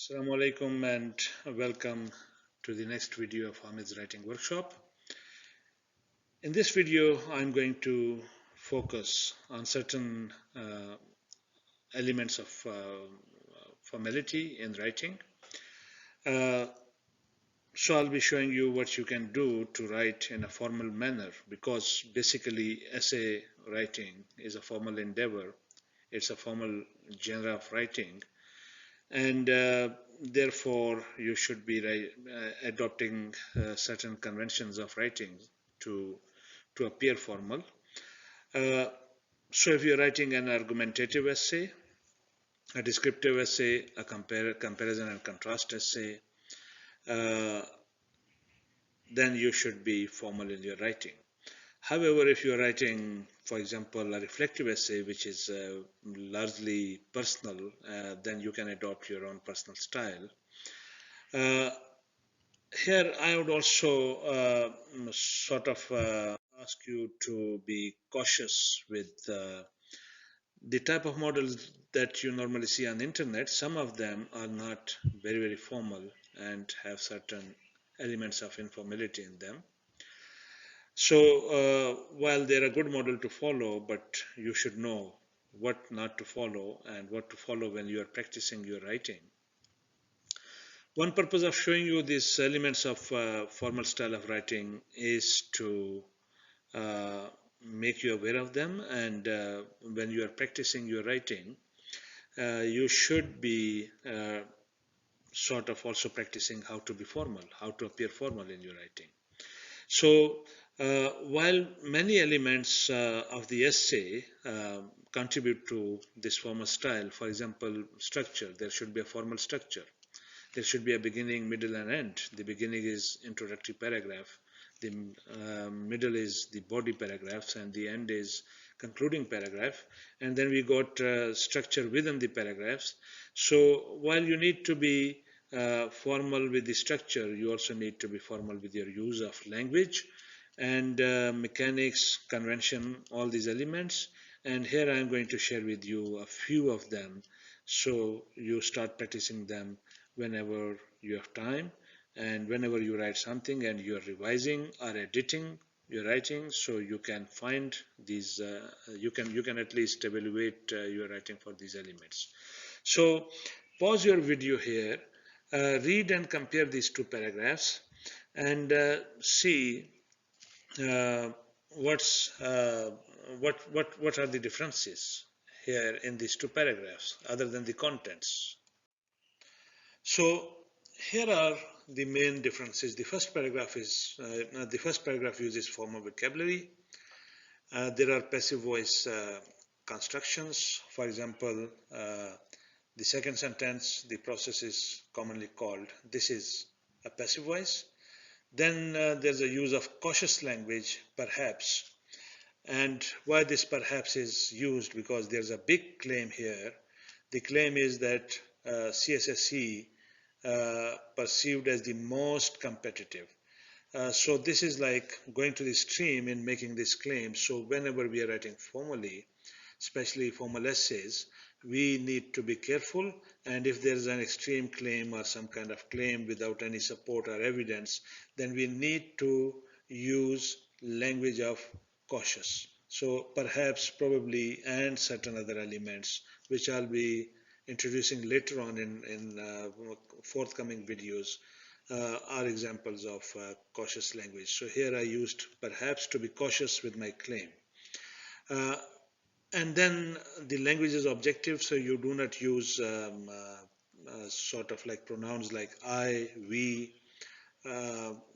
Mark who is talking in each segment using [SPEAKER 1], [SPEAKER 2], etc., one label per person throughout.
[SPEAKER 1] Assalamu alaikum and welcome to the next video of Hamid's writing workshop. In this video, I'm going to focus on certain elements of formality in writing. So I'll be showing you what you can do to write in a formal manner, because basically essay writing is a formal endeavor. It's a formal genre of writing, and therefore you should be adopting certain conventions of writing to appear formal. Uh, so if you're writing an argumentative essay, a descriptive essay, a comparison and contrast essay, uh, then you should be formal in your writing. However, if you're writing, for example, a reflective essay, which is largely personal, then you can adopt your own personal style. Here, I would also sort of ask you to be cautious with the type of models that you normally see on the internet. Some of them are not very, very formal and have certain elements of informality in them. So while they're a good model to follow, but you should know what not to follow and what to follow when you are practicing your writing. One purpose of showing you these elements of formal style of writing is to uh, make you aware of them, and when you are practicing your writing, you should be sort of also practicing how to be formal, how to appear formal in your writing. So while many elements of the essay contribute to this formal style, for example, structure, there should be a formal structure. There should be a beginning, middle, and end. The beginning is introductory paragraph, the middle is the body paragraphs, and the end is concluding paragraph. And then we got structure within the paragraphs. So while you need to be formal with the structure, you also need to be formal with your use of language and mechanics, convention, all these elements. And here I am going to share with you a few of them, so you start practicing them whenever you have time and whenever you write something and you are revising or editing your writing, so you can find these you can at least evaluate your writing for these elements. So pause your video here, read and compare these two paragraphs, and see uh, what's what are the differences here in these two paragraphs other than the contents. So here are the main differences. The first paragraph uses formal vocabulary. There are passive voice constructions. For example, the second sentence, the process is commonly called. This is a passive voice. Then there's a use of cautious language, perhaps. And why this perhaps is used, because there's a big claim here. The claim is that CSSE perceived as the most competitive. So this is like going to the extreme in making this claim. So whenever we are writing formally, especially formal essays, we need to be careful. And if there is an extreme claim or some kind of claim without any support or evidence, then we need to use language of cautious. So perhaps, probably, and certain other elements, which I'll be introducing later on in forthcoming videos, are examples of cautious language. So here I used perhaps to be cautious with my claim. And then the language is objective, so you do not use sort of like pronouns like I, we,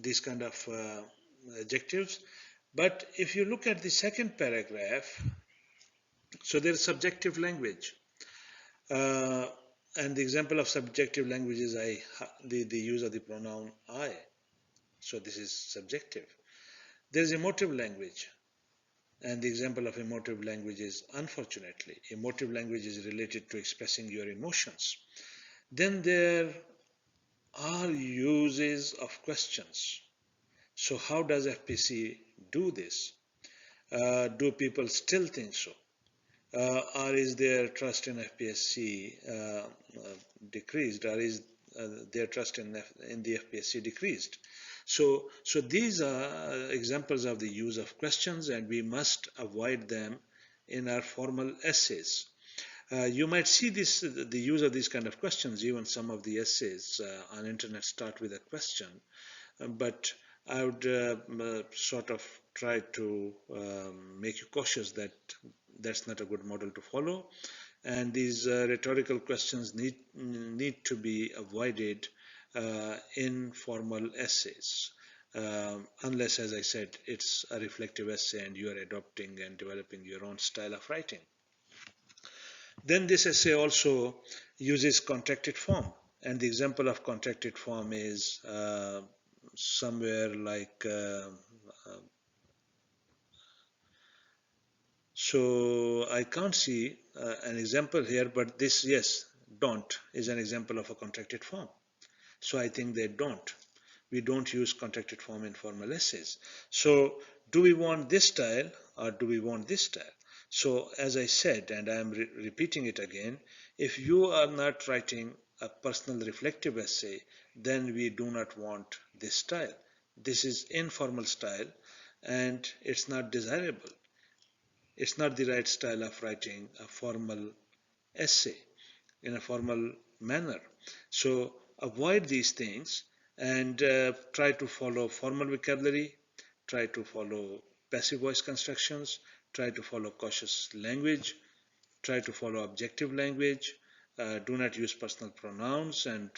[SPEAKER 1] these kind of adjectives. But if you look at the second paragraph, so there is subjective language. And the example of subjective language is the use of the pronoun I. So this is subjective. There is emotive language. And the example of emotive language is unfortunately. Emotive language is related to expressing your emotions. Then there are uses of questions. So how does FPC do this? Do people still think so? or is their trust in FPSC decreased, or is their trust in the FPSC decreased? So these are examples of the use of questions, and we must avoid them in our formal essays. You might see the use of these kind of questions. Even some of the essays on internet start with a question, but I would sort of try to make you cautious that that's not a good model to follow, and these rhetorical questions need to be avoided in formal essays. Unless, as I said, it's a reflective essay and you are adopting and developing your own style of writing. Then this essay also uses contracted form, and the example of contracted form is somewhere like so I can't see an example here, but this, yes, don't is an example of a contracted form. So I think they don't. We don't use contracted form in formal essays. So do we want this style or do we want this style? So as I said, and I am repeating it again, if you are not writing a personal reflective essay, then we do not want this style. This is informal style and it's not desirable. It's not the right style of writing a formal essay in a formal manner. So avoid these things and try to follow formal vocabulary, try to follow passive voice constructions, try to follow cautious language, try to follow objective language, do not use personal pronouns, and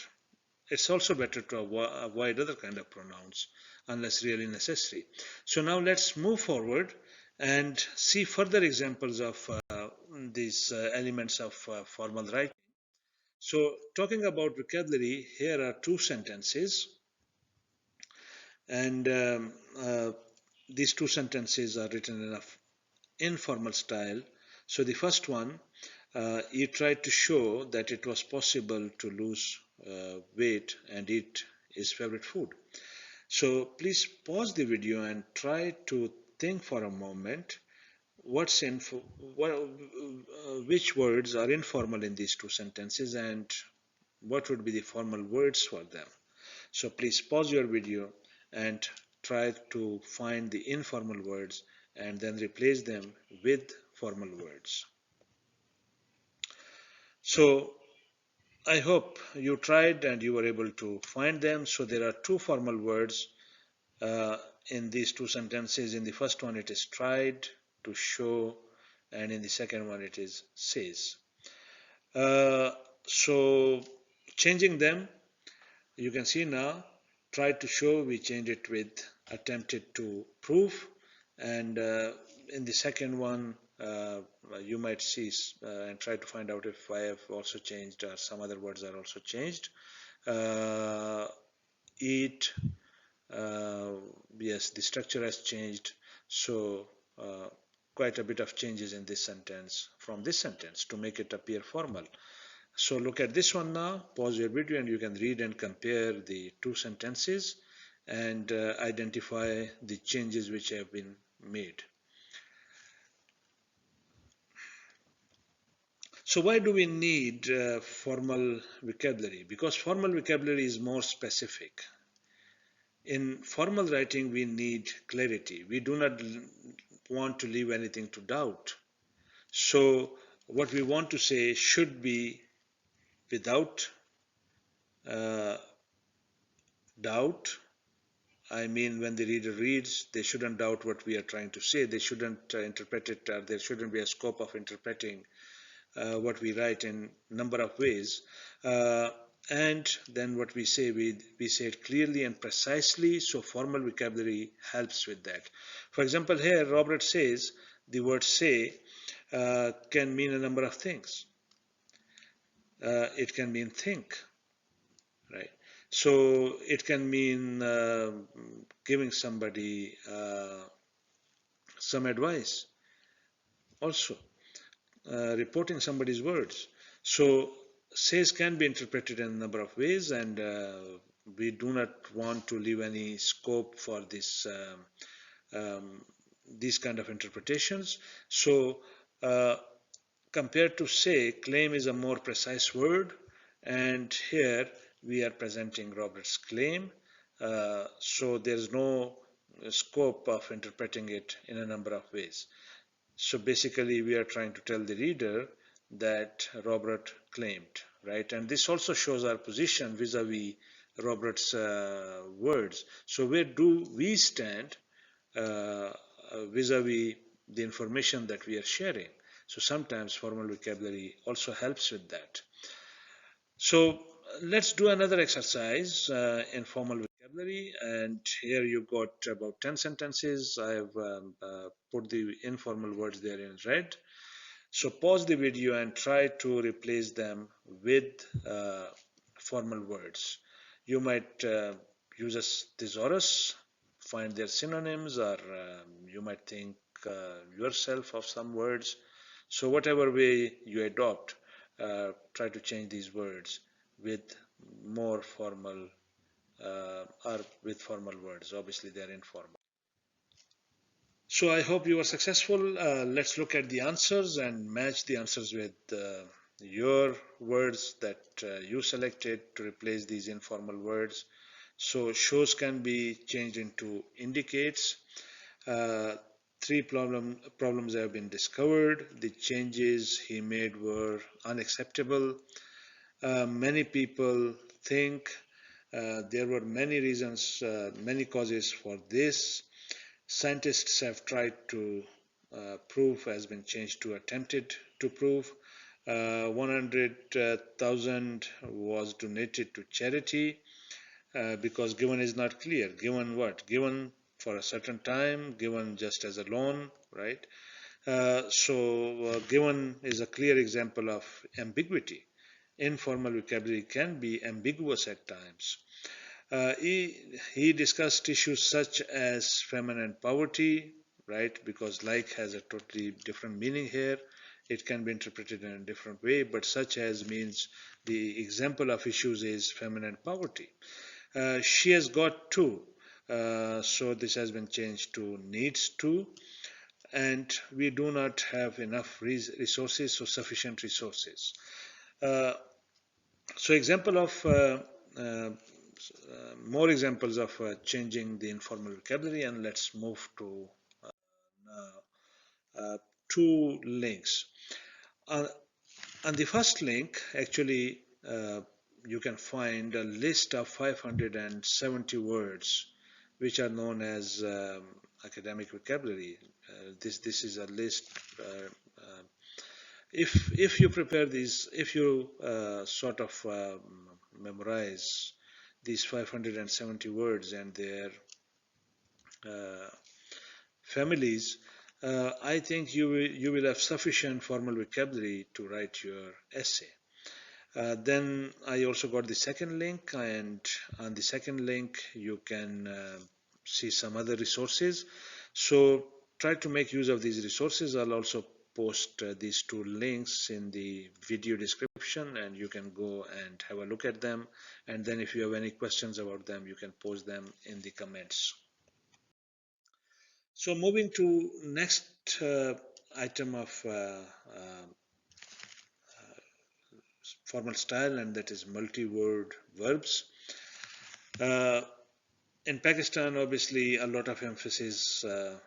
[SPEAKER 1] it's also better to avoid other kind of pronouns unless really necessary. So now let's move forward and see further examples of these elements of formal writing. So talking about vocabulary, here are two sentences, and these two sentences are written in an informal style. So the first one, he tried to show that it was possible to lose weight and eat his favorite food. So please pause the video and try to think for a moment what's in which words are informal in these two sentences and what would be the formal words for them. So please pause your video and try to find the informal words and then replace them with formal words. So I hope you tried and you were able to find them. So there are two formal words in these two sentences. In the first one it is tried to show, and in the second one it is says. So changing them, you can see now, tried to show, we change it with attempted to prove, and in the second one you might see and try to find out if I have also changed or some other words are also changed. Eat, yes, the structure has changed, so quite a bit of changes in this sentence from this sentence to make it appear formal. So look at this one now, pause your video and you can read and compare the two sentences and identify the changes which have been made. So why do we need formal vocabulary? Because formal vocabulary is more specific. In formal writing, we need clarity. We do not want to leave anything to doubt. So what we want to say should be without doubt. I mean, when the reader reads, they shouldn't doubt what we are trying to say. They shouldn't interpret it, or there shouldn't be a scope of interpreting what we write in number of ways. And then what we say, we say it clearly and precisely, so formal vocabulary helps with that. For example, here Robert says the word say can mean a number of things. It can mean think, right? So it can mean giving somebody some advice, also reporting somebody's words. So says can be interpreted in a number of ways, and we do not want to leave any scope for this these kind of interpretations. So compared to say, claim is a more precise word, and here we are presenting Robert's claim. So there's no scope of interpreting it in a number of ways. So basically, we are trying to tell the reader that Robert claimed, right? And this also shows our position vis-a-vis Robert's words. So where do we stand vis-a-vis the information that we are sharing? So sometimes formal vocabulary also helps with that. So let's do another exercise in formal vocabulary, and here you got about 10 sentences. I have put the informal words there in red. So pause the video and try to replace them with formal words. You might use a thesaurus, find their synonyms, or you might think yourself of some words. So whatever way you adopt, try to change these words with more formal or with formal words. Obviously, they are informal. So I hope you were successful. Let's look at the answers and match the answers with your words that you selected to replace these informal words. So shows can be changed into indicates. Uh, three problems have been discovered. The changes he made were unacceptable. Many people think there were many reasons, many causes for this. Scientists have tried to prove has been changed to attempted to prove. 100,000 was donated to charity because given is not clear. Given what? Given for a certain time, given just as a loan, right? Given is a clear example of ambiguity. Informal vocabulary can be ambiguous at times. He discussed issues such as famine and poverty, right? Because like has a totally different meaning here. It can be interpreted in a different way, but such as means the example of issues is famine and poverty. She has got two, so this has been changed to needs to, and we do not have enough resources, so sufficient resources. Uh, so example of more examples of changing the informal vocabulary, and let's move to two links. Uh, on the first link, actually, you can find a list of 570 words which are known as academic vocabulary. This is a list. If you prepare these, if you sort of memorize these 570 words and their uh, families, I think you will have sufficient formal vocabulary to write your essay. Then I also got the second link, and on the second link you can see some other resources. So try to make use of these resources. I'll also post these two links in the video description, and you can go and have a look at them. And then if you have any questions about them, you can post them in the comments. So moving to next item of formal style, and that is multi-word verbs. Uh, in Pakistan, obviously, a lot of emphasis uh,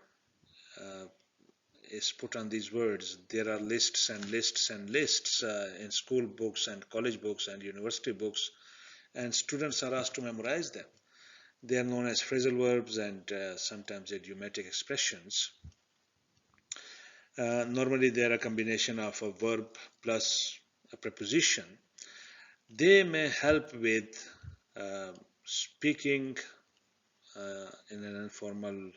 [SPEAKER 1] is put on these words. There are lists and lists and lists in school books and college books and university books, and students are asked to memorize them. They are known as phrasal verbs and sometimes idiomatic expressions. Normally, they are a combination of a verb plus a preposition. They may help with speaking in an informal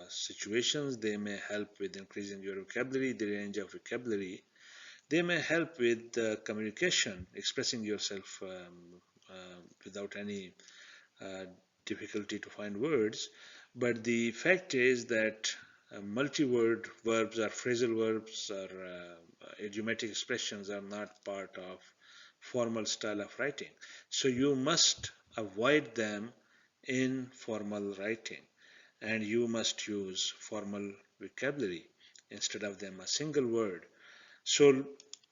[SPEAKER 1] situations. They may help with increasing your vocabulary, the range of vocabulary. They may help with communication, expressing yourself without any uh, difficulty to find words. But the fact is that multi-word verbs or phrasal verbs or idiomatic expressions are not part of formal style of writing. So you must avoid them in formal writing, and you must use formal vocabulary instead of them a single word. So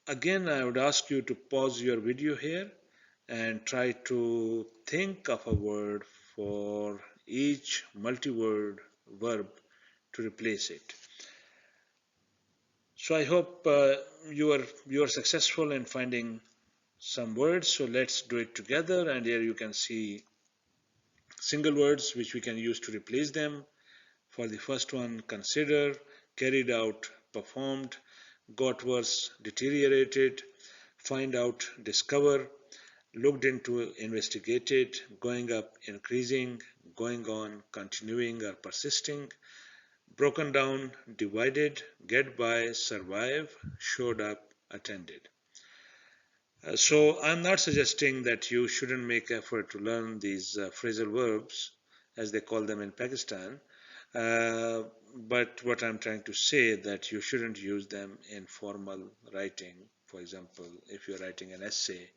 [SPEAKER 1] again, I would ask you to pause your video here and try to think of a word for each multi-word verb to replace it. So I hope you are successful in finding some words. So let's do it together. And here you can see single words which we can use to replace them. For the first one, consider, carried out, performed, got worse, deteriorated, find out, discover, looked into, investigated, going up, increasing, going on, continuing or persisting, broken down, divided, get by, survive, showed up, attended. So I'm not suggesting that you shouldn't make effort to learn these phrasal verbs, as they call them in Pakistan. Uh, but what I'm trying to say that you shouldn't use them in formal writing. For example, if you're writing an essay,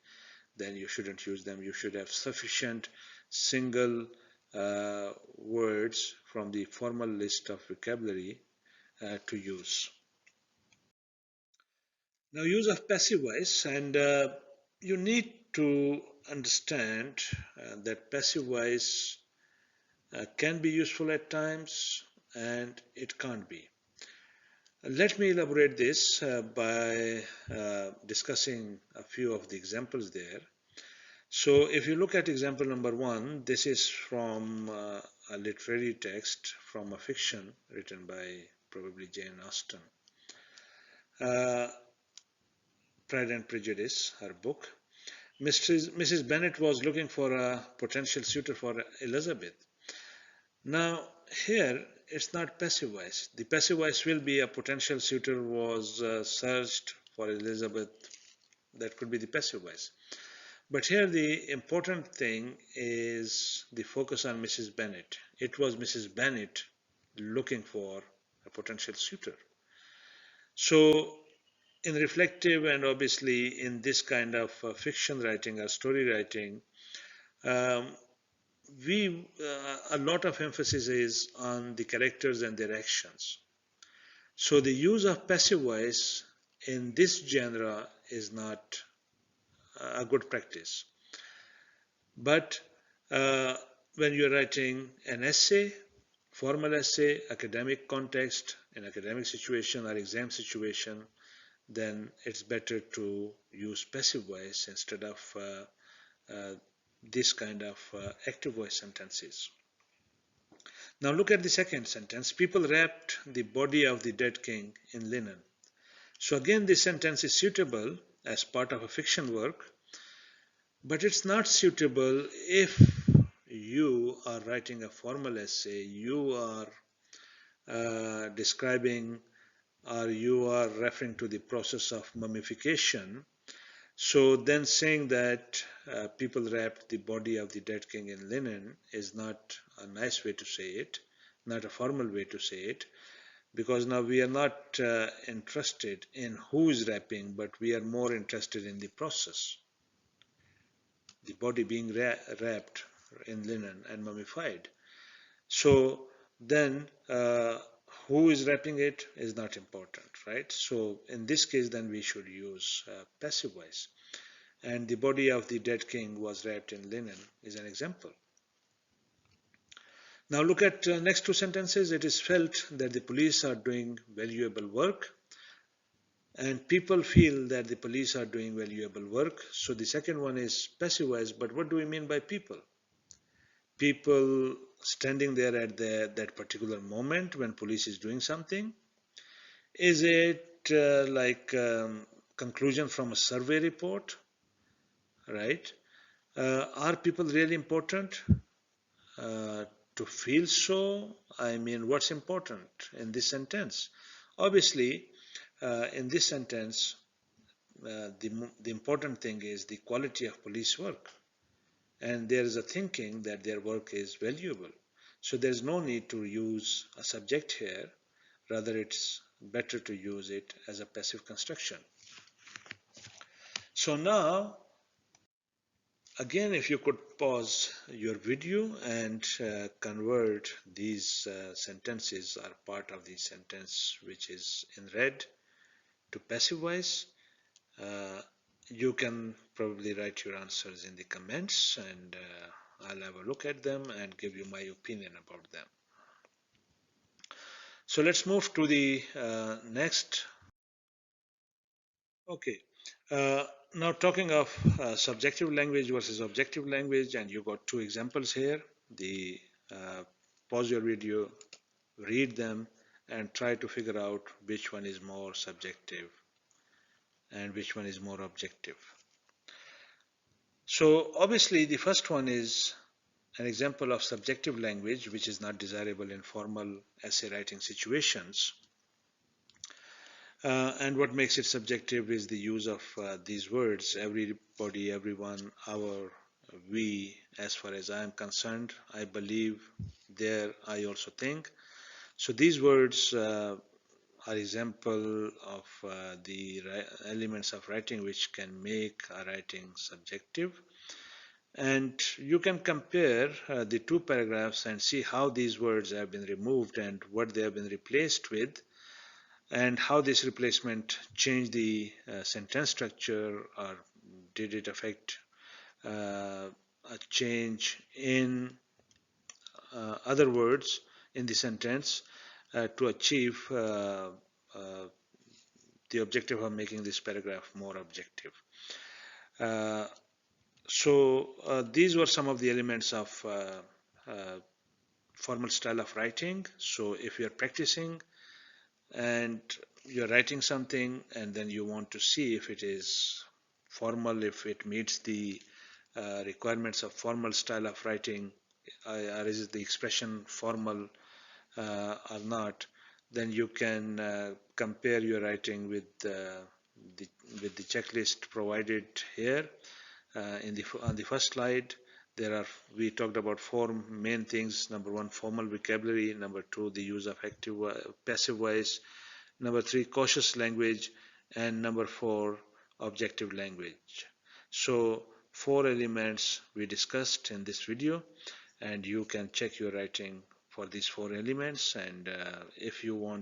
[SPEAKER 1] then you shouldn't use them. You should have sufficient single words from the formal list of vocabulary to use. Now, use of passive voice, and you need to understand that passive voice can be useful at times and it can't be. Let me elaborate this by discussing a few of the examples there. So, if you look at example number one, this is from a literary text from a fiction written by probably Jane Austen. Uh, Pride and Prejudice, her book. Mrs. Bennet was looking for a potential suitor for Elizabeth. Now, here it's not passive voice. The passive voice will be a potential suitor was searched for Elizabeth. That could be the passive voice. But here the important thing is the focus on Mrs. Bennet. It was Mrs. Bennet looking for a potential suitor. So, in reflective and obviously in this kind of fiction writing or story writing, um, we a lot of emphasis is on the characters and their actions. So the use of passive voice in this genre is not a good practice. But when you're writing an essay, formal essay, academic context, an academic situation or exam situation, then it's better to use passive voice instead of this kind of active voice sentences. Now look at the second sentence. People wrapped the body of the dead king in linen. So again, this sentence is suitable as part of a fiction work, but it's not suitable if you are writing a formal essay, you are describing or you are referring to the process of mummification. So then saying that people wrapped the body of the dead king in linen is not a nice way to say it, not a formal way to say it, because now we are not interested in who is wrapping, but we are more interested in the process. The body being wrapped in linen and mummified. So then who is wrapping it is not important, right? So in this case, then we should use passive voice. And the body of the dead king was wrapped in linen is an example. Now look at next two sentences. It is felt that the police are doing valuable work, and people feel that the police are doing valuable work. So the second one is passive voice, but what do we mean by people? People standing there at that particular moment when police is doing something? Is it like conclusion from a survey report, right? Are people really important to feel so? I mean, what's important in this sentence? Obviously, in this sentence, the important thing is the quality of police work. And there is a thinking that their work is valuable. So there's no need to use a subject here. Rather, it's better to use it as a passive construction. So now, again, if you could pause your video and convert these sentences or part of the sentence which is in red to passive voice. You can probably write your answers in the comments, and I'll have a look at them and give you my opinion about them. So let's move to the next. Okay. Now talking of subjective language versus objective language, and you got two examples here. The pause your video, read them, and try to figure out which one is more subjective and which one is more objective. So obviously the first one is an example of subjective language which is not desirable in formal essay writing situations. And what makes it subjective is the use of these words: everybody, everyone, our, we, as far as I am concerned, I believe, there, I also think. So these words are example of the elements of writing which can make a writing subjective. And you can compare the two paragraphs and see how these words have been removed and what they have been replaced with, and how this replacement changed the sentence structure, or did it affect a change in other words in the sentence to achieve the objective of making this paragraph more objective. Uh, so these were some of the elements of formal style of writing. So if you're practicing and you're writing something and then you want to see if it is formal, if it meets the requirements of formal style of writing, or is the expression formal or not, then you can compare your writing with the checklist provided here on the first slide. We talked about four main things. Number one, formal vocabulary. Number two, the use of active passive voice. Number three, cautious language. And number four, objective language. So four elements we discussed in this video, and you can check your writing for these four elements. And if you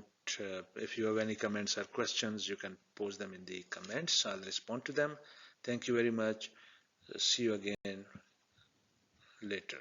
[SPEAKER 1] have any comments or questions, you can post them in the comments. I'll respond to them. Thank you very much. See you again later.